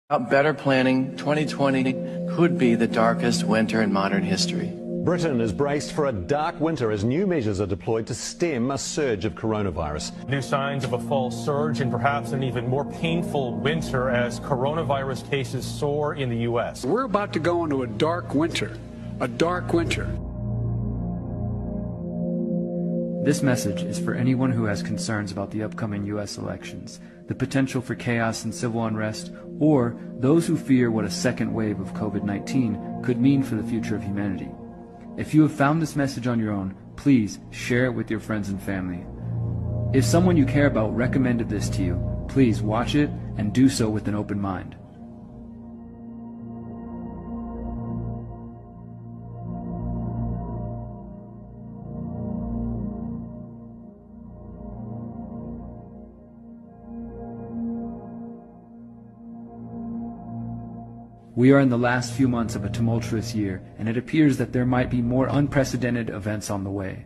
Without better planning, 2020 could be the darkest winter in modern history. Britain is braced for a dark winter as new measures are deployed to stem a surge of coronavirus. New signs of a fall surge and perhaps an even more painful winter as coronavirus cases soar in the U.S. We're about to go into a dark winter. A dark winter. This message is for anyone who has concerns about the upcoming U.S. elections, the potential for chaos and civil unrest, or those who fear what a second wave of COVID-19 could mean for the future of humanity. If you have found this message on your own, please share it with your friends and family. If someone you care about recommended this to you, please watch it and do so with an open mind. We are in the last few months of a tumultuous year, and it appears that there might be more unprecedented events on the way.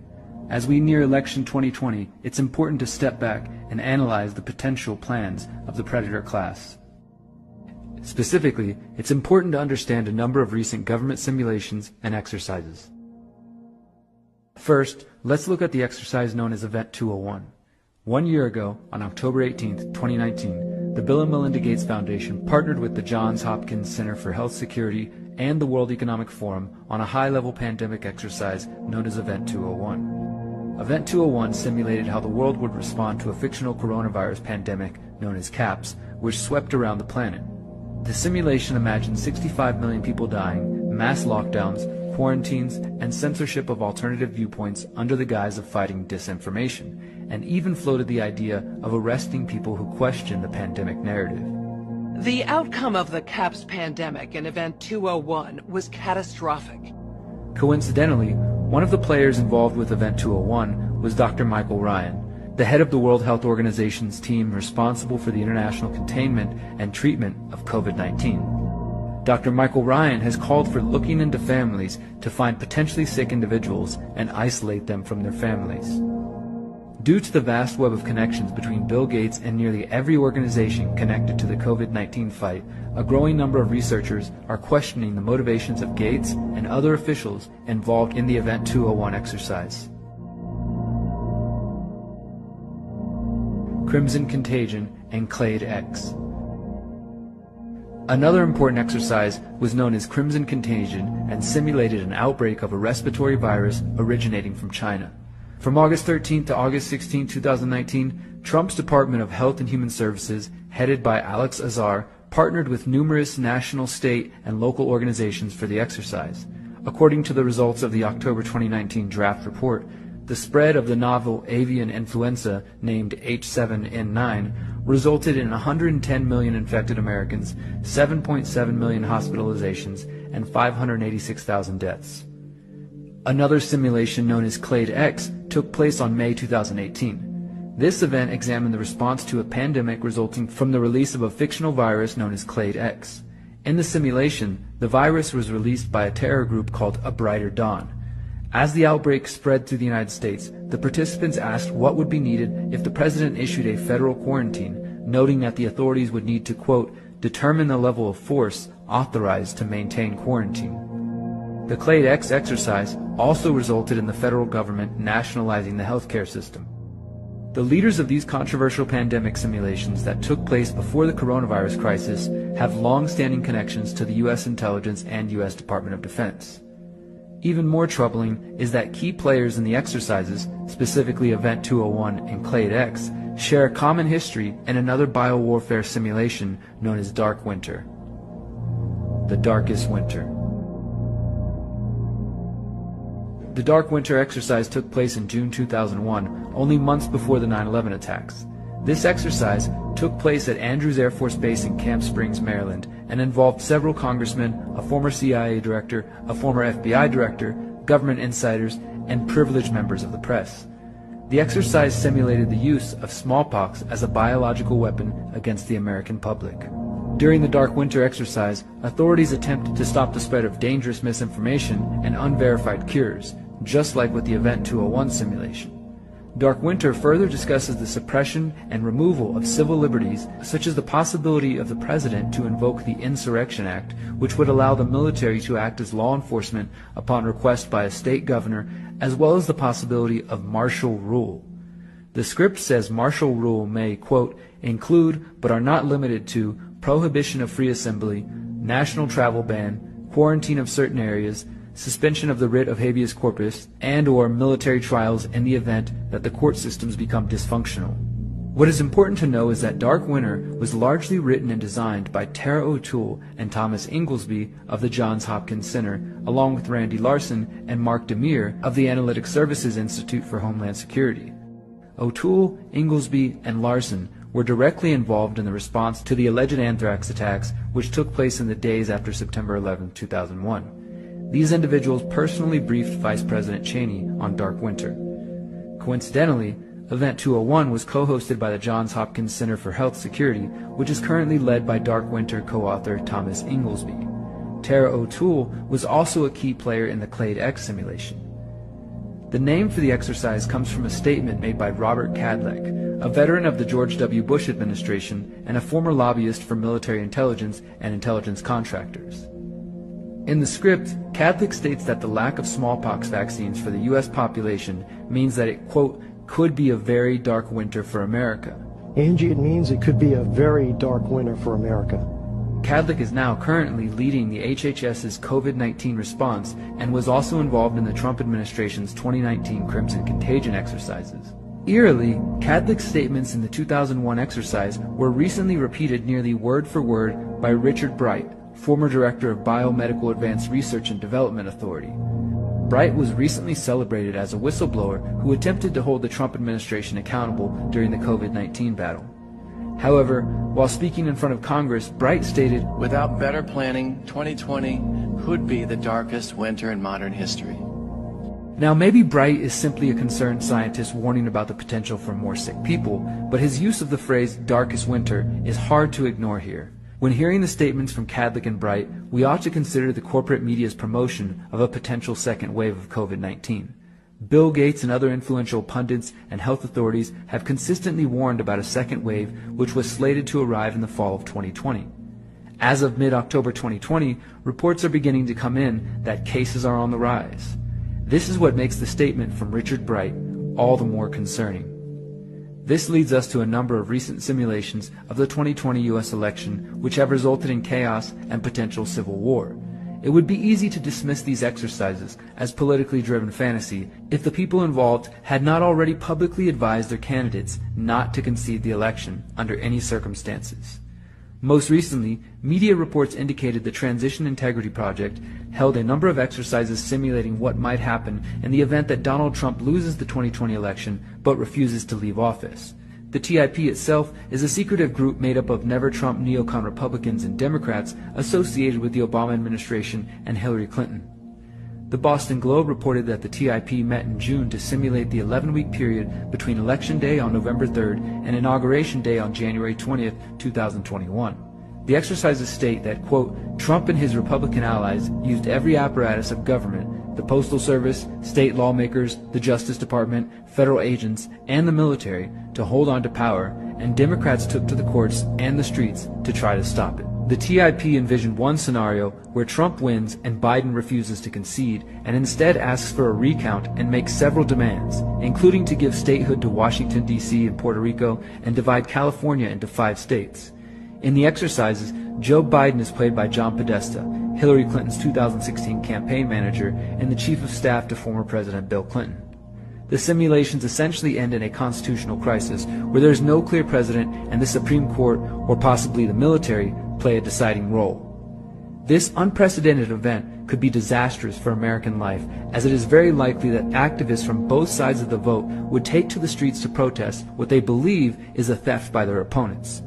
As we near election 2020, it's important to step back and analyze the potential plans of the predator class. Specifically, it's important to understand a number of recent government simulations and exercises. First, let's look at the exercise known as Event 201. 1 year ago, on October 18, 2019, the Bill and Melinda Gates Foundation partnered with the Johns Hopkins Center for Health Security and the World Economic Forum on a high-level pandemic exercise known as Event 201. Event 201 simulated how the world would respond to a fictional coronavirus pandemic known as CAPS, which swept around the planet. The simulation imagined 65 million people dying, mass lockdowns, quarantines, and censorship of alternative viewpoints under the guise of fighting disinformation, and even floated the idea of arresting people who question the pandemic narrative. The outcome of the CAPS pandemic in Event 201 was catastrophic. Coincidentally, one of the players involved with Event 201 was Dr. Michael Ryan, the head of the World Health Organization's team responsible for the international containment and treatment of COVID-19. Dr. Michael Ryan has called for looking into families to find potentially sick individuals and isolate them from their families. Due to the vast web of connections between Bill Gates and nearly every organization connected to the COVID-19 fight, a growing number of researchers are questioning the motivations of Gates and other officials involved in the Event 201 exercise. Crimson Contagion and Clade X. Another important exercise was known as Crimson Contagion and simulated an outbreak of a respiratory virus originating from China. From August 13 to August 16, 2019, Trump's Department of Health and Human Services, headed by Alex Azar, partnered with numerous national, state, and local organizations for the exercise. According to the results of the October 2019 draft report, the spread of the novel avian influenza named H7N9 resulted in 110 million infected Americans, 7.7 million hospitalizations, and 586,000 deaths. Another simulation known as Clade X took place on May 2018. This event examined the response to a pandemic resulting from the release of a fictional virus known as Clade X. In the simulation, the virus was released by a terror group called A Brighter Dawn. As the outbreak spread through the United States, the participants asked what would be needed if the president issued a federal quarantine, noting that the authorities would need to, quote, determine the level of force authorized to maintain quarantine. The Clade X exercise also resulted in the federal government nationalizing the healthcare system. The leaders of these controversial pandemic simulations that took place before the coronavirus crisis have long-standing connections to the U.S. intelligence and U.S. Department of Defense. Even more troubling is that key players in the exercises, specifically Event 201 and Clade X, share a common history in another biowarfare simulation known as Dark Winter. The Darkest Winter. The Dark Winter exercise took place in June 2001, only months before the 9/11 attacks. This exercise took place at Andrews Air Force Base in Camp Springs, Maryland, and involved several congressmen, a former CIA director, a former FBI director, government insiders, and privileged members of the press. The exercise simulated the use of smallpox as a biological weapon against the American public. During the Dark Winter exercise, authorities attempted to stop the spread of dangerous misinformation and unverified cures, just like with the Event 201 simulation. Dark Winter further discusses the suppression and removal of civil liberties, such as the possibility of the president to invoke the Insurrection Act, which would allow the military to act as law enforcement upon request by a state governor, as well as the possibility of martial rule. The script says martial rule may, quote, include, but are not limited to, prohibition of free assembly, national travel ban, quarantine of certain areas, suspension of the writ of habeas corpus, and or military trials in the event that the court systems become dysfunctional. What is important to know is that Dark Winter was largely written and designed by Tara O'Toole and Thomas Inglesby of the Johns Hopkins Center, along with Randy Larson and Mark Demir of the Analytic Services Institute for Homeland Security. O'Toole, Inglesby, and Larson were directly involved in the response to the alleged anthrax attacks which took place in the days after September 11, 2001. These individuals personally briefed Vice President Cheney on Dark Winter. Coincidentally, Event 201 was co-hosted by the Johns Hopkins Center for Health Security, which is currently led by Dark Winter co-author Thomas Inglesby. Tara O'Toole was also a key player in the Clade X simulation. The name for the exercise comes from a statement made by Robert Cadleck, a veteran of the George W. Bush administration and a former lobbyist for military intelligence and intelligence contractors. In the script, Cadleck states that the lack of smallpox vaccines for the U.S. population means that it, quote, could be a very dark winter for America. Angie, it means it could be a very dark winter for America. Cadleck is now currently leading the HHS's COVID-19 response and was also involved in the Trump administration's 2019 Crimson Contagion exercises. Eerily, Cadleck's statements in the 2001 exercise were recently repeated nearly word for word by Richard Bright, former director of Biomedical Advanced Research and Development Authority. Bright was recently celebrated as a whistleblower who attempted to hold the Trump administration accountable during the COVID-19 battle. However, while speaking in front of Congress, Bright stated, "Without better planning, 2020 could be the darkest winter in modern history." Now maybe Bright is simply a concerned scientist warning about the potential for more sick people, but his use of the phrase darkest winter is hard to ignore here. When hearing the statements from Cadleck and Bright, we ought to consider the corporate media's promotion of a potential second wave of COVID-19. Bill Gates and other influential pundits and health authorities have consistently warned about a second wave which was slated to arrive in the fall of 2020. As of mid-October 2020, reports are beginning to come in that cases are on the rise. This is what makes the statement from Richard Bright all the more concerning. This leads us to a number of recent simulations of the 2020 U.S. election which have resulted in chaos and potential civil war. It would be easy to dismiss these exercises as politically driven fantasy if the people involved had not already publicly advised their candidates not to concede the election under any circumstances. Most recently, media reports indicated the Transition Integrity Project held a number of exercises simulating what might happen in the event that Donald Trump loses the 2020 election but refuses to leave office. The TIP itself is a secretive group made up of never-Trump neocon Republicans and Democrats associated with the Obama administration and Hillary Clinton. The Boston Globe reported that the TIP met in June to simulate the 11-week period between Election Day on November 3rd and Inauguration Day on January 20th, 2021. The exercises state that, quote, Trump and his Republican allies used every apparatus of government, the Postal Service, state lawmakers, the Justice Department, federal agents, and the military to hold on to power, and Democrats took to the courts and the streets to try to stop it. The TIP envisioned one scenario where Trump wins and Biden refuses to concede and instead asks for a recount and makes several demands, including to give statehood to Washington, D.C. and Puerto Rico and divide California into 5 states. In the exercises, Joe Biden is played by John Podesta, Hillary Clinton's 2016 campaign manager and the chief of staff to former President Bill Clinton. The simulations essentially end in a constitutional crisis where there is no clear president and the Supreme Court, or possibly the military, play a deciding role. This unprecedented event could be disastrous for American life, as it is very likely that activists from both sides of the vote would take to the streets to protest what they believe is a theft by their opponents.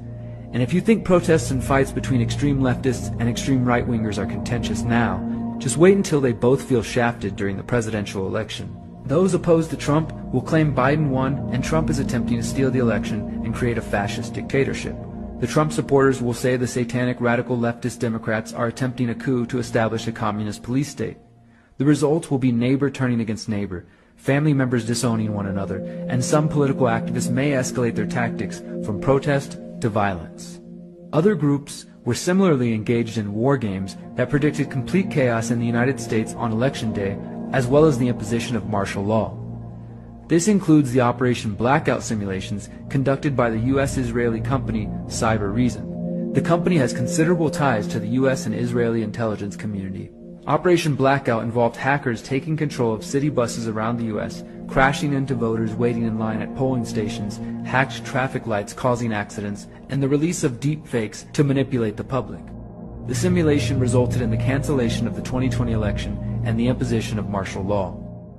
And if you think protests and fights between extreme leftists and extreme right-wingers are contentious now, just wait until they both feel shafted during the presidential election. Those opposed to Trump will claim Biden won and Trump is attempting to steal the election and create a fascist dictatorship. The Trump supporters will say the satanic radical leftist Democrats are attempting a coup to establish a communist police state. The result will be neighbor turning against neighbor, family members disowning one another, and some political activists may escalate their tactics from protest to violence. Other groups were similarly engaged in war games that predicted complete chaos in the United States on Election Day, as well as the imposition of martial law. This includes the Operation Blackout simulations conducted by the U.S.-Israeli company Cyber Reason. The company has considerable ties to the U.S. and Israeli intelligence community. Operation Blackout involved hackers taking control of city buses around the U.S., crashing into voters waiting in line at polling stations, hacked traffic lights causing accidents, and the release of deep fakes to manipulate the public. The simulation resulted in the cancellation of the 2020 election and the imposition of martial law.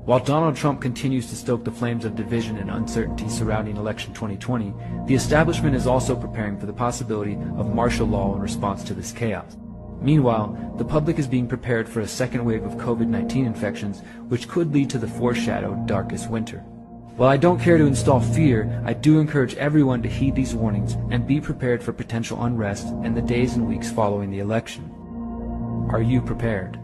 While Donald Trump continues to stoke the flames of division and uncertainty surrounding election 2020, the establishment is also preparing for the possibility of martial law in response to this chaos. Meanwhile, the public is being prepared for a second wave of COVID-19 infections, which could lead to the foreshadowed darkest winter. While I don't care to install fear, I do encourage everyone to heed these warnings and be prepared for potential unrest in the days and weeks following the election. Are you prepared?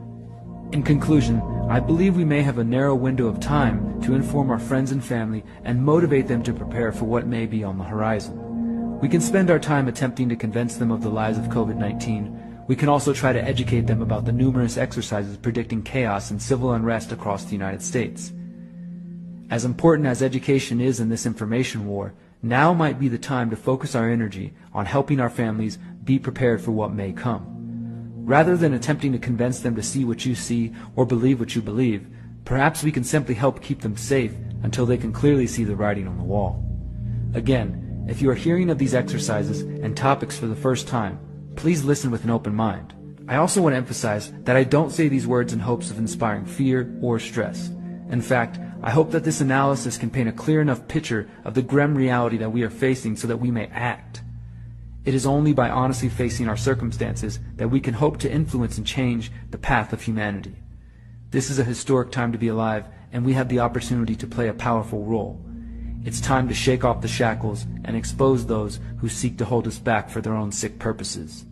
In conclusion, I believe we may have a narrow window of time to inform our friends and family and motivate them to prepare for what may be on the horizon. We can spend our time attempting to convince them of the lies of COVID-19. We can also try to educate them about the numerous exercises predicting chaos and civil unrest across the United States. As important as education is in this information war, now might be the time to focus our energy on helping our families be prepared for what may come. Rather than attempting to convince them to see what you see or believe what you believe, perhaps we can simply help keep them safe until they can clearly see the writing on the wall. Again, if you are hearing of these exercises and topics for the first time, please listen with an open mind. I also want to emphasize that I don't say these words in hopes of inspiring fear or stress. In fact, I hope that this analysis can paint a clear enough picture of the grim reality that we are facing so that we may act. It is only by honestly facing our circumstances that we can hope to influence and change the path of humanity. This is a historic time to be alive, and we have the opportunity to play a powerful role. It's time to shake off the shackles and expose those who seek to hold us back for their own sick purposes.